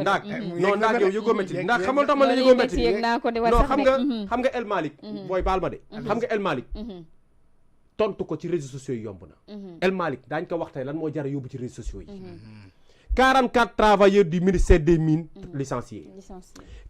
ndaak non ndaak yow yëgoo métti ndaak xamal tax ma la yëgoo métti non xam nga El Malick booy baal ma de xam nga El Malick tontu ko ci réseaux sociaux yi yomb na El Malick daañ ko wax tey lan moo jar a yóbbu ci réseaux sociaux yi 44 travailleurs du ministère des Mines licenciés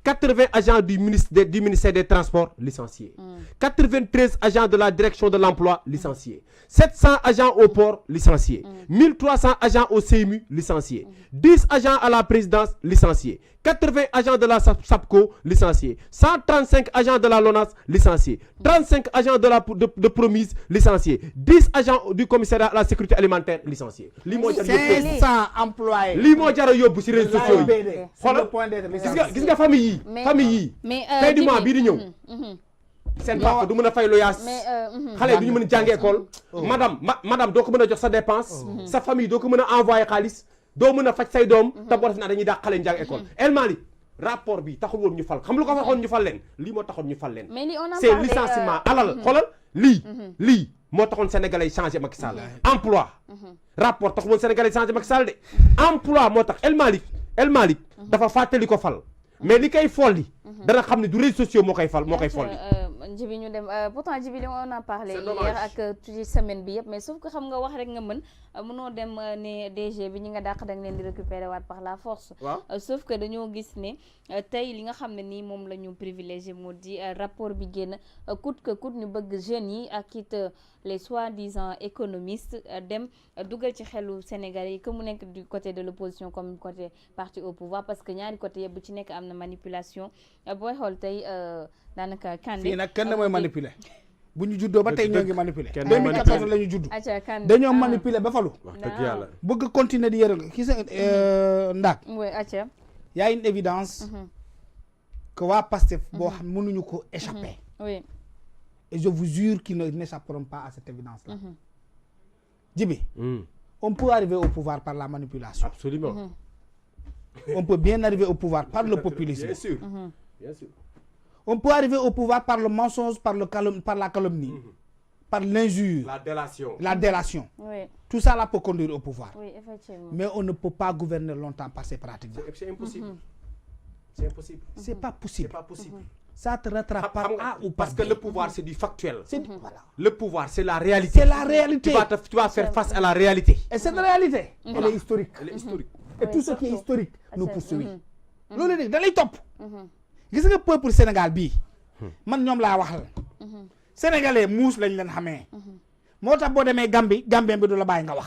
80 agents du ministère des Transports licenciés 93 agents de la direction de l'emploi licenciés 700 agents au port licenciés 1300 agents au CMU licenciés 10 agents à la présidence licenciés 80 agents de la SAPCO licenciés 135 agents de la LONASE licenciés 35 agents de Promise licenciés 10 agents du commissariat à la sécurité alimentaire licenciés. 500 employés. lii moo jar a yóbbu ci réseaux sociaux yi xoolal gis nga famille yi fin du mois bii di ñëw seen papa du mën a fay loyaas xale yi du ñu mën a jàngi école madame doo ko mën a jox sa dépense sa famille doo ko mën a envoyé xaalis doo mën a faj say doom te boo def naa dañuy dàq xale njàng école El Malick rapport bi taxul woon ñu fal xam lu ko waxoon ñu fal leen lii moo taxoon ñu fal leen c'est licenciement alal xoolal lii moo taxoon sénégalais yi changé Macky Sall emploi rapport taxul woon sénégalais yi changé Macky Sall de emploi moo tax El Malick dafa fàttali ko fal mais li koy folli dana xam ne du réseaux sociaux moo koy folli Djibi ñu dem pourtant Djibi on a parlé hier ak ci semaine bi yëpp mais sauf que xam nga wax rek nga mënoo dem ne DG bi ñi nga dàq da nga leen di récupérer waat par la force sauf que dañoo gis ne tey li nga xam ne nii moom la ñu privilégié moo di rapport bi génn coûte que coûte ñu bëgg jeunes yi ak it les soi-disant économistes dem dugal ci xelu Sénégalais yi que mu nekk du côté de l'opposition comme côté parti au pouvoir parce que ñaari côté yëpp bu ci nekk am na manipulation booy xool tey daanaka Kandé fii nag kenn mooy manipuler bu ñu juddoo ba tey ñoo ngi manipuler 2014 la ñu judd dañoo manipuler ba falu wax dëgg yàlla bëgg continuer di yërëng gis ndaak y a une évidence que waa Pastef boo xam mënuñu ko échapper et je vous jure qu'ils n'échapperont pas à cette évidence là Djibi on peut arriver au pouvoir par la manipulation absolument on peut bien arriver au pouvoir par le populisme bien sûr on peut arriver au pouvoir par le mensonge, par la calomnie, par l'injure, la délation. Tout ça là peut conduire au pouvoir. Oui, effectivement. Mais on ne peut pas gouverner longtemps par ces pratiques. C'est impossible. C'est impossible. C'est pas possible. C'est pas possible. Ça te rattrape par A ou par B. Parce que le pouvoir c'est du factuel. Voilà. Le pouvoir c'est la réalité. C'est la réalité. Tu vas faire face à la réalité. Et cette réalité, elle est historique. Elle est historique. Et tout ce qui est historique nous poursuit. Loolu nag da lay topp. Gis nga peuple Sénégal bii man ñoom laa waxal sénégalais muus lañ leen xamee moo tax boo demee Gambie Gambien bi du la bàyyi nga wax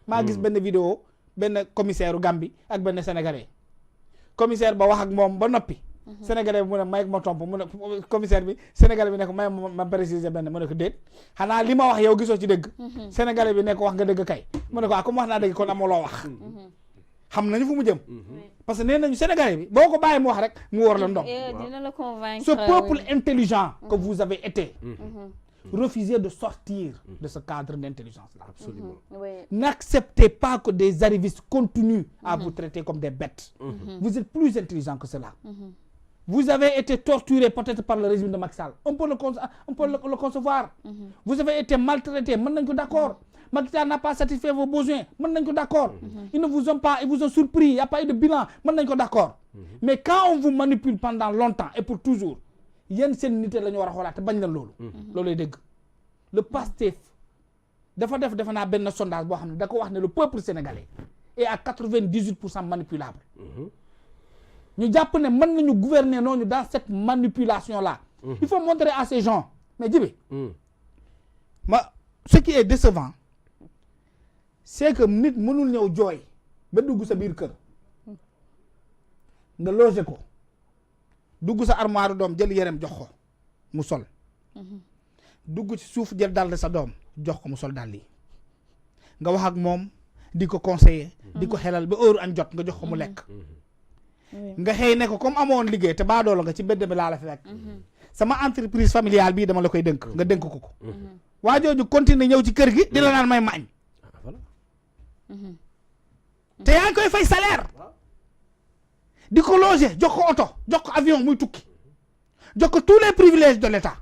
maa gis benn vidéo benn commissaire u Gambie ak benn sénégalais commissaire ba wax ak moom ba noppi sénégalais bi mu ne may ma tomp mu ne commissaire bi sénégalais bi ne ko may ma préciser benn mu ne ko déet xanaa li ma wax yow gisoo ci dëgg sénégalais bi ne ko wax nga dëgg kay mu ne ko comme wax naa dëgg kon amoo loo wax xam nañu fu mu jëm parce que nee nañu Sénégalais bi boo ko bàyyi mu wax rek mu war la ndom ce peuple intelligent que vous avez été refusez de sortir de ce cadre d'intelligence là. Absolument. N'acceptez pas que des arrivistes continuent à vous traiter comme des bêtes. Vous êtes plus intelligent que cela. Vous avez été torturé peut-être par le régime de Macky Sall. On peut le concevoir. Vous avez été maltraité, mën nañ ko d'accord. Macky Sall n'a pas satisfait vos besoins, mën nañ ko d'accord. Ils ne vous ont pas, ils vous ont surpris, il n'y a pas eu de bilan, mën nañ ko d'accord. Mais quand on vous manipule pendant longtemps et pour toujours, yéen seen nité la ñu war a xoolaat te bañ la loolu. Loolay dëgg. Le Pastef dafa defe naa benn sondage boo xam ne da ko wax ne le peuple sénégalais est à 98% manipulable. ñu jàpp ne mën nañu gouverner noonu dans cette manipulation là. Il faut montrer à ces gens mais Djibi ce qui est décevant c'est que nit mënul ñëw jooy ba dugg sa biir kër nga loger ko dugg sa armoire doom jël yérem jox ko mu sol dugg ci suuf jël dal sa doom jox ko mu sol dal li nga wax ak moom di ko conseiller di ko xelal ba heure añ jot nga jox ko mu lekk nga xëy ne ko comme amoon liggéey te baa doolo nga ci mbedd bi laa la fi fekk sama entreprise familiale bii dama la koy dënk nga dënk ko waa jooju continuer ñëw ci kër gi di la naan may ma añ te yaa ngi koy fay salaire di ko loger jox ko oto jox ko avion muy tukki jox ko tous les privilèges de l'État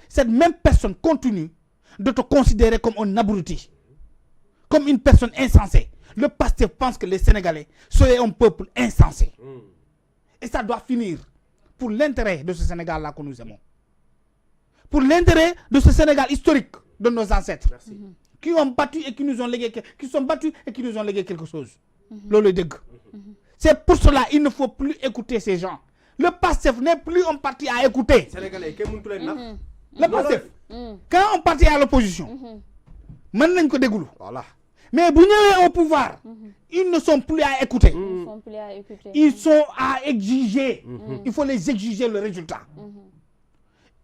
cette même personne continue de te considérer comme un abruti comme une personne insensée Le PASTEF pense que les Sénégalais sont un peuple insensé. Et ça doit finir pour l'intérêt de ce Sénégal-là que nous aimons. Pour l'intérêt de ce Sénégal historique de nos ancêtres. Qui ont battu et qui nous ont légué, qui sont battus et qui nous ont légué quelque chose. C'est pour cela qu'il ne faut plus écouter ces gens. Le PASTEF n'est plus un parti à écouter. Sénégalais, le PASTEF, quand on partit à l'opposition, voilà. Mais si vous au pouvoir, ils ne sont plus à écouter. Ils sont à exiger. Il faut les exiger le résultat.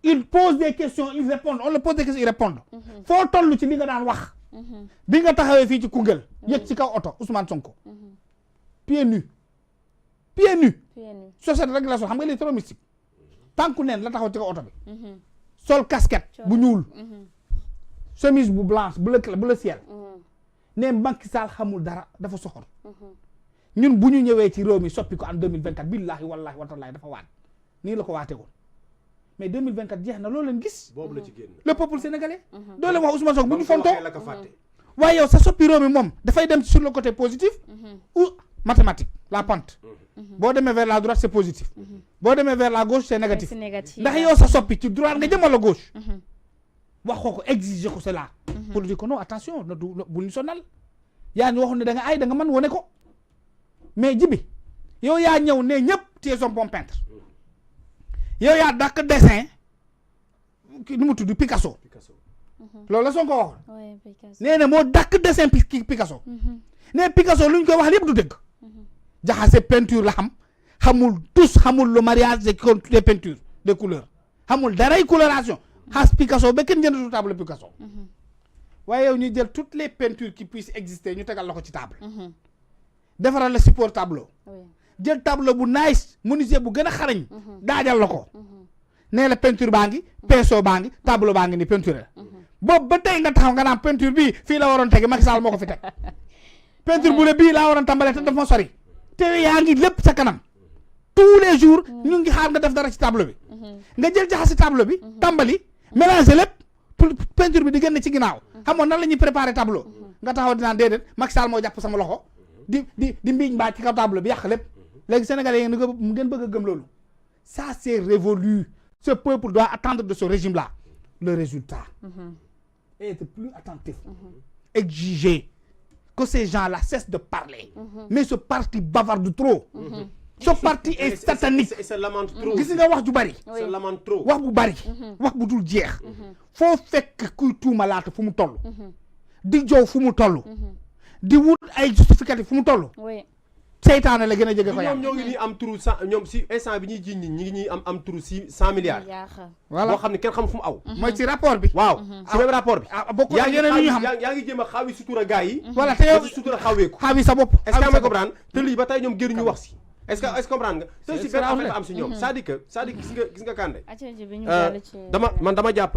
Ils posent des questions, ils répondent. On leur pose des questions, ils répondent. Faut tollu ci li nga daan wax. Bi nga taxawé fi ci Koungheul, yek ci kaw auto Ousmane Sonko. Pieds nus. Pieds nus. Sur cette régulation, xam nga les trop mystique. Tanku nen la taxaw ci kaw auto bi. Sol casquette bu ñuul. Chemise bu blanche, bleu ciel. Ne Macky Sall xamul dara dafa soxor. Ñun bu ñu ñëwé ci réew mi soppi ko en 2024 billahi wallahi wa ta'ala dafa waat. Ni la ko waté won. Mais 2024 jeex na loolu leen gis. Le peuple sénégalais. doo leen wax Ousmane Sonko bu ñu fontoo. waaye yow sa soppi réew mi moom dafay dem sur le côté positif. ou mathématique la pente. boo demee vers la droite c'est positif. boo demee vers la gauche c'est négatif. ndax yow sa soppi ci droite nga jëmal la gauche. waxoo ko exiger ko cela. pour dire que non attention bu ñu sonal. yaa ñu waxoon ne da nga ay da nga mën wone ko. mais jibi yow yaa ñëw ne ñëpp tu es un bon peintre. yow yaa dàq dessin nu mu tudd Picasso. loolu la Sonko waxoon. nee na moo dàq dessin Picasso. nee Picasso lu ñu koy wax lépp du dëgg. jaxase peinture la xamul tous xamul le mariage des peintures des couleurs xamul daray coloration xaas Picasso ba kenn jëndatu table Picasso. waaye yow ñu jël toutes les peintures qui puissent exister ñu tegal la ko ci table. defaral la support tableau. jël tableau bu nice menuisier bu gën a xarañ. daajal la ko. nee la peinture baa ngi pinceau baa ngi tableau baa ngi ni peinture la. boobu ba tey nga taxaw nga naan peinture bii fii la waroon tege Macky Sall moo ko fi teg. peinture bu le bii laa waroon tàmbalee te daf ma sori. te yaa ngi lépp sa kanam. tous les jours ñu ngi xaar nga def dara ci tableau bi. nga jël jaxasi tableau bi. tàmbali mélanger lépp pour peinture bi di génn ci ginnaaw. xamoon nan la ñuy préparer tableau. nga taxaw di naan déedéet Macky Sall moo jàpp sama loxo. di mbiiñ mbaa ci kaw tableau bi yàq lépp. léegi Sénégalais yi ngeen bëgg a gëm loolu. Ça c'est révolu. Ce peuple doit attendre de ce régime-là le résultat. Et être plus attentif. Exiger que ces gens-là cessent de parler. Mais ce parti bavarde trop. Ce parti est satanique. Et ça lamente trop. Gis nga wax ju bari. Ça lamente trop. wax bu bari. wax bu dul jeex. foo fekk kuy tuumalaata fu mu toll. di jow fu mu toll. di wut ay justificatif fu mu toll. seytaane la gën a jege ko ñoom ñoo ngi nii am turu ñoom si instant bi ñuy jiñ ñi ngi ñuy am turu 100 milliards. voilà boo xam ne kenn xam fu mu aw. mooy ci rapport bi. waaw si même rapport bi. bokk ak yeneen ñu xam yaa ngi jéem a xaawi sutura gars yi. voilà te yow sutura xaaweeku. xaawi sa bopp. est-ce que am nga comprendre te lii ba tey ñoom gëruñu wax si. est-ce que comprendre nga. te si benn affaire am si ñoom c'est-à-dire que gis nga Kandé. man dama jàpp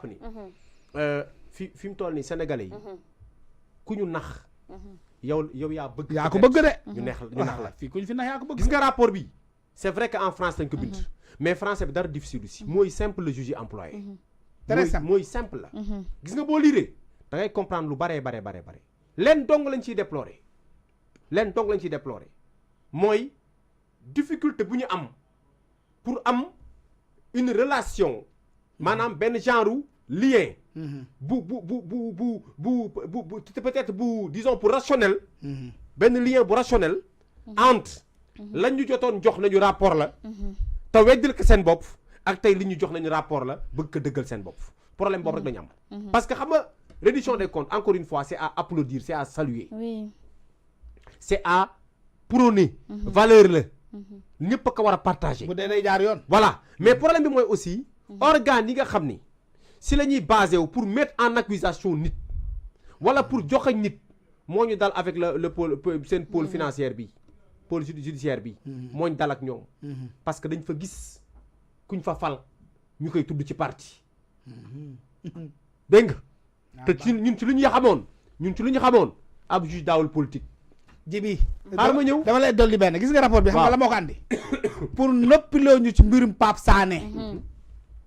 ni. fi mu toll nii sénégalais yi ku ñu nax. yow yaa bëgg. yaa ko bëgg de. ñu nax la fii ku ñu fi nax yaa ko bëgg. gis nga rapport bi c'est vrai que en France lañ ko bind. mais français bi dara difficile aussi mooy simple le juge employé. très simple mooy simple la. gis nga boo liiree da ngay comprendre lu bare. leen dong lañ ciy déplorer mooy difficulté bu ñu am pour am une relation maanaam benn genre lien. peut-être disons pour rationnel. benn lien bu rationnel. entre lañ ñu jotoon jox nañu rapport la. te weddil ko seen bopp ak tey li ñu jox nañu rapport la bëgg ko dëggal seen bopp problème boobu rek dañu am. parce que xam nga reddition des comptes encore une fois c'est à applaudir c'est à saluer. oui. c'est à prôner. valeur la. ñëpp a ko war a partager. bu dee day jaar yoon. voilà mais problème bi mooy aussi. organes yi nga xam ni. si la ñuy basé wu pour mettre en accusation nit wala pour joxe nit moo ñu dal avec le pôle seen pôle financière bi pôle judiciaire bi moo ñu dal ak ñoom parce que dañ fa gis kuñ fa fal ñu koy tudd ci parti dégg nga te ñun ci lu ñu xamoon ab juge daawul politique jibi xaaral ma ñëw dama lay dolli benn gis nga rapport bi xam nga la moo ko andi pour noppiloo ñu ci mbirum Pape Sané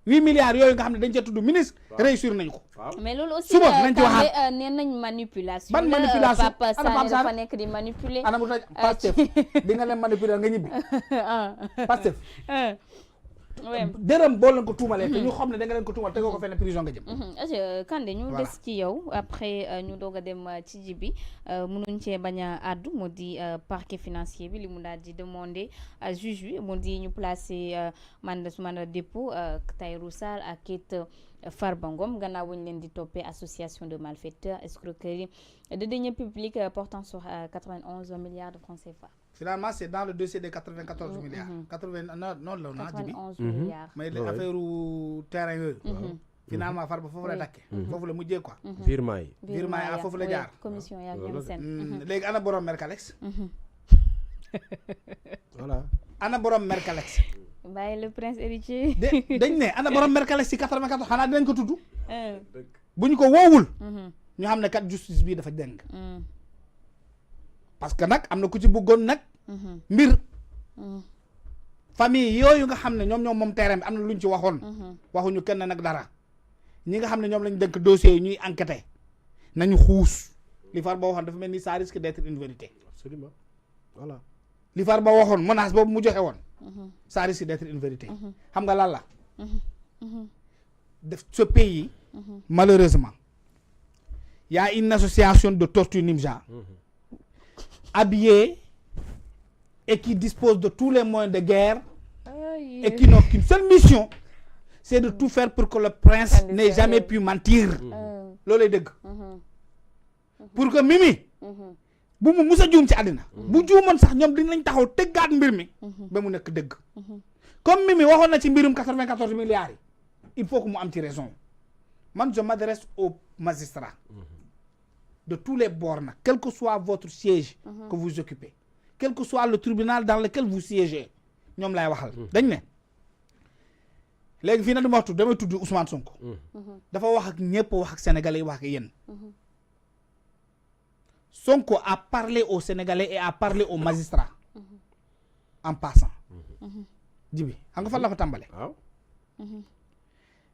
8 milliards yooyu nga xam ne dañ ca tudd ministre réussir nañ ko. mais loolu aussi suba nañ ci waxaat nee nañ manipulation. ban manipulation Papa Sané dafa nekk di manipuler. ana mu taj Pastef di nga leen manipuler nga ñibbi. Pastef. dërëm boo leen ko tuumalee te ñu xam ne da nga leen ko tuumal te ko fenn prison nga jëm. Kandé ñu des ci yow après ñu doog a dem ci ji bi mënuñ cee bañ a àddu mu di parquet financier bi li mu daal di demander juge bi mu di ñu placer mandat dépôt Tahirou Sarr ak it Farba Ngom gannaaw bu ñu leen di toppee association de malfaiteurs escroquerie de deniers publics portant sur 91 milliards de francs CFA. Finalement, c'est dans le dossier des 94 milliards. 91 milliards. Mais les affaires terrain yooyu. Finalement Farba foofu la dakke. foofu la mujjee quoi. virement yi. virement yi foofu la jaar. commission yaa ñoom seen. léegi ana borom Mercalex. voilà. ana borom Mercalex. bàyyi le prince héritier. dañ ne ana borom Mercalex ci 94 xanaa dinañ ko tudd. bu ñu ko woowul. ñu xam ne kat justice bii dafa deng. parce que nag am na ku ci bëggoon nag. mbir. famille yooyu nga xam ne ñoom moom terrain bi am na lu ñu ci waxoon. waxuñu kenn nag dara. ñi nga xam ne ñoom lañ dënk dossiers yi ñuy enquêter nañu xuus li Farba waxoon dafa mel ni ça risque d'être une vérité. absolument voilà. li Farba waxoon menace boobu mu joxe woon. ça risque d'être une vérité. xam nga lan la. def ce pays. malheureusement. y a une association de torture Nimja. habillée et qui dispose de tous les moyens de guerre et qui n'ont qu'une seule mission, c'est de tout faire pour que le prince n'ait jamais pu mentir. loolu lay dëgg. pour que Mimi bu mu mus a juum ci àddina. bu juumoon sax ñoom dinañ taxaw tëggaat mbir mi ba mu nekk dëgg. comme Mimi waxoon na ci mbirum 94 milliards yi il faut que mu am ci raison. man je m'adresse aux magistrats de tous les bords nag, quel que soit votre siège que vous occupez, quel que soit le tribunal dans lequel vous siégez, ñoom laay waxal. dañ ne léegi fii nag dama wax tudd damay tudd Ousmane Sonko. dafa wax ak ñëpp, wax ak sénégalais yi, wax ak yéen. Sonko a parlé aux Sénégalais et a parlé aux magistrats en passant. jibi xam nga fan la ko tàmbale. waaw.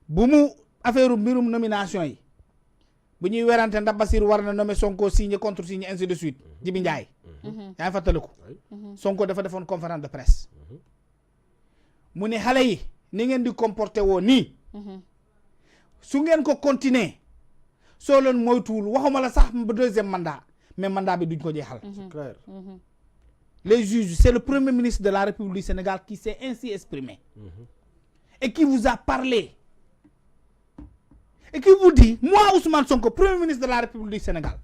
bu mu affaire mbirum nomination yi bu ñuy werante ndax Bassirou war na nommer Sonko signé contre signé ainsi de suite. Jibi Ndiaye. yaa ngi fàttaliku. Sonko dafa defoon conférence de presse. mu ne xale yi ni ngeen di comporté woo nii. su ngeen ko continuer soo leen moytuwul waxuma la sax deuxième mandat mais mandat bi duñ ko jeexal. C'est clair. Les juges, c'est le premier ministre de la République du Sénégal qui s'est ainsi exprimé. Et qui vous a parlé. Et qui vous dit, moi Ousmane Sonko, premier ministre de la République du Sénégal,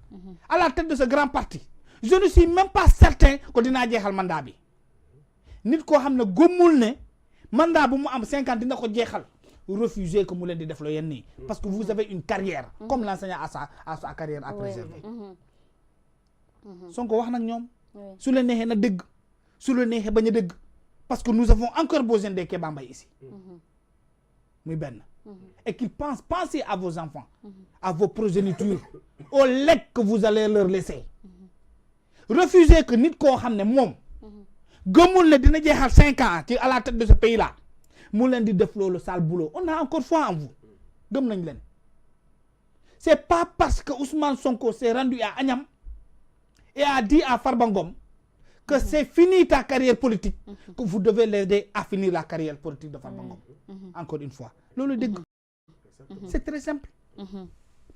à la tête de ce grand parti, je ne suis même pas certain que dina jeexal mandat bi. Nit ko xamne gomul ne mandat bu mu am 50 dina ko jeexal. Refusez que mu len di def lo yenn parce que vous avez une carrière comme l'enseignant à sa carrière à préserver. Sonko wax nak ñom su le neexee na dëgg su le neexee bañ a dëgg parce que nous avons encore besoin des Kéba Mbaye ici. muy benn. Et qu'ils pensez à vos enfants, à vos progénitures, au legs que vous allez leur laisser. Refusez que nit koo xam ne moom gëmul ne dina jeexal 5 ans ci à la tête de ce pays là mu leen di def loolu sale boulot. On a encore foi en vous. gëm nañ leen. C'est pas parce que Ousmane Sonko s'est rendu à Agnam et a dit à Farba Ngom que c'est fini ta carrière politique que vous devez l'aider à finir la carrière politique de Farba Ngom. Encore une fois. Loolu dëgg. C'est très simple.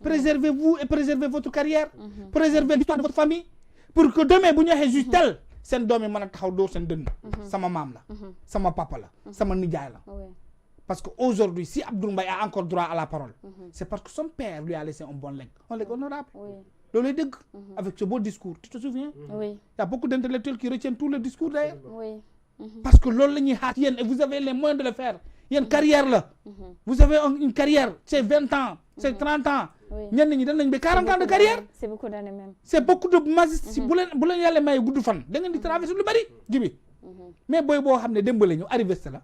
Préservez-vous et préservez votre carrière. Préservez l'histoire de votre famille pour que demain bu ñu waxee juste tel seen doom yi mën a taxaw dóor seen dënn. sama maam la. sama papa la. sama nijaay la. Parce que aujourd'hui si Abdoul Mbaye a encore droit à la parole, c'est parce que son père lui a laissé un bon legs, un legs honorable. Loolu dëgg. Avec ce beau discours, tu te souviens? Oui. Il y a beaucoup d'intellectuels qui retiennent tout le discours d'ailleurs. Oui. Parce que loolu la ñuy xaar yéen et vous avez les moyens de le faire. Yéen carrière la. Vous avez une carrière, c'est 20 ans, c'est 30 ans. ñenn ñi dañ nañ ba 40 ans de carrière. C'est beaucoup d'années même. C'est beaucoup de magistrats. bu leen yàlla may gudd fan da ngeen di traverser lu bari jibi. Mais booy boo xam ne démb la ñu arrivé la.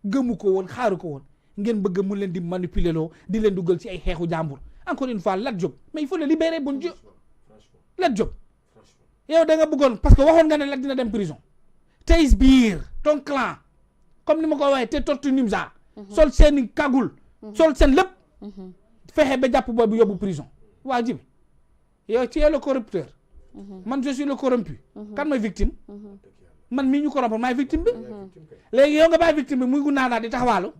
gëmu ko woon xaaru ko woon ngeen bëgg mu leen di manipuler loo di leen dugal ci ay xeexu jàmbur. Encore une fois Lat Diop mais il faut le libérer bon Dieu. Lat Diop yow da nga bëggoon parce que waxoon nga ne Lat dina dem prison. Tey biir ton clan comme ni ma ko waxee te tortu Nimza sol seeni kagul sol seen lépp fexe ba jàpp boobu yóbbu prison waa Djibi yow tu es le corrupteur man je suis le corrompu kan mooy victime man mii ñu corrompre maay victime bi léegi yow nga bàyyi victime bi muy gu naanaa di taxawaalu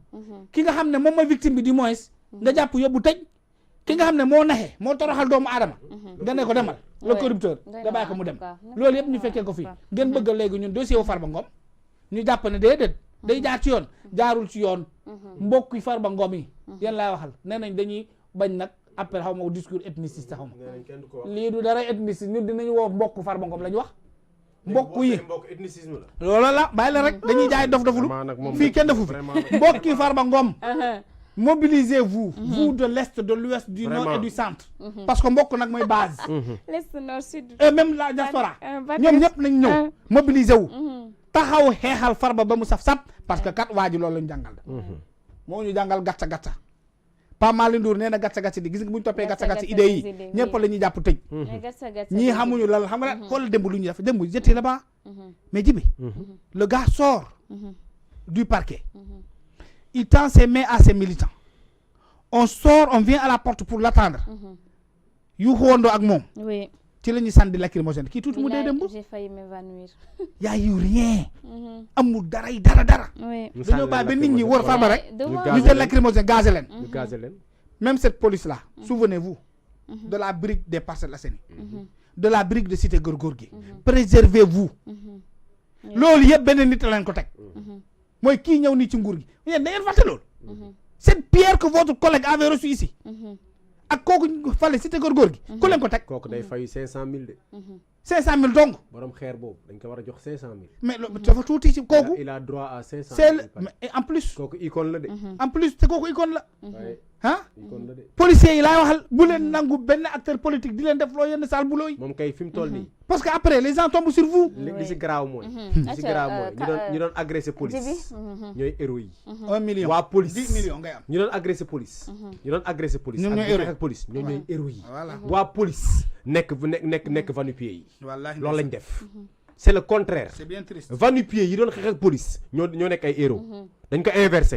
ki nga xam ne moom mooy victime bi du moins nga jàpp yóbbu tëj ki nga xam ne moo naxe moo toroxal doomu aadama nga ne ko demal le corrupteur nga bàyyi ko mu dem loolu yëpp ñu fekkee ko fii ngeen bëgg léegi ñun dossier wu Farba Ngom ñu jàpp ne déedéet day jaar ci yoon jaarul ci yoon mbokk yi Farba Ngom yi yéen laay waxal nee nañ dañuy bañ nag après xaw ma discours ethniciste xaw ma lii du dara ethniciste ñun dinañu woo mbokk Farba Ngom la ñu wax mbokk yi loolu la bàyyi la rek dañuy jaay dof dofulu fii kenn defu fi mbokki Farba Ngom mobilisez-vous vous de l'est de l'ouest du nord et du centre parce que mbokk nag mooy base l'est nord sud et même la diaspora ñoom ñëpp nañ ñëw mobiliser wu taxaw xeexal Farba ba mu saf-saf parce que kat waa ji loolu lañu jàngal moo ñu jàngal gàcca gàcca Pa Malick Ndour nee na gàcca gàcca di gis nga bu ñu toppee gàcca gàcca idées yi ñëpp la ñuy jàpp tëj ñii xamuñu lan xam nga xool démb lu ñu def démb j'étais là-bas mais Djibi le gars sort du parquet il tend ses mains à ses militants on sort on vient à la porte pour l'attendre yu xoondoo ak moom ci la ñuy sànni lacrymogène kii tuuti mu dee démb j'ai failli m'évanouir y a eu rien amul dara yi dara dañoo bàyyi ba nit ñi wër Farba rek ñu jël lacrymogène gazé leen même cette police là souvenez-vous de la brigade des Parcelles Assainies de la brigade de Cité Keur Gorgui préservez-vous loolu yëpp benn nit leen ko teg mooy kii ñëw nii ci nguur gi yéen da ngeen fàtte loolu cette pierre que votre collègue avait reçue ici ak kooku fale Cité Keur Gorgui ku leen ko teg kooku day fayu 500 000 de 500 000 donc borom xeer boobu dañ ko war a jox 500 000 mais dafa tuuti ci kooku il a droit à 500 000 c'est mais en plus kooku icône la de en plus te kooku icône la ah icône la de policiers yi laay waxal bu leen nangu benn acteur politique di leen def loo yenn sale boulot yi moom kay fi mu toll nii parce que après les gens tombent sur vous li si garaaw mooy ñu doon agressé police ñooy héros yi 1 million waa police 10 millions ngay am ñu doon agressé police ñu doon agressé police ñoom ñooy ak police ñoo ñooy héros yi waa police nekk va-nu-pieds yi loolu lañ def c'est le contraire c'est bien triste va-nu-pieds yi doon xeex ak police ñoo nekk ay héros dañ ko inversé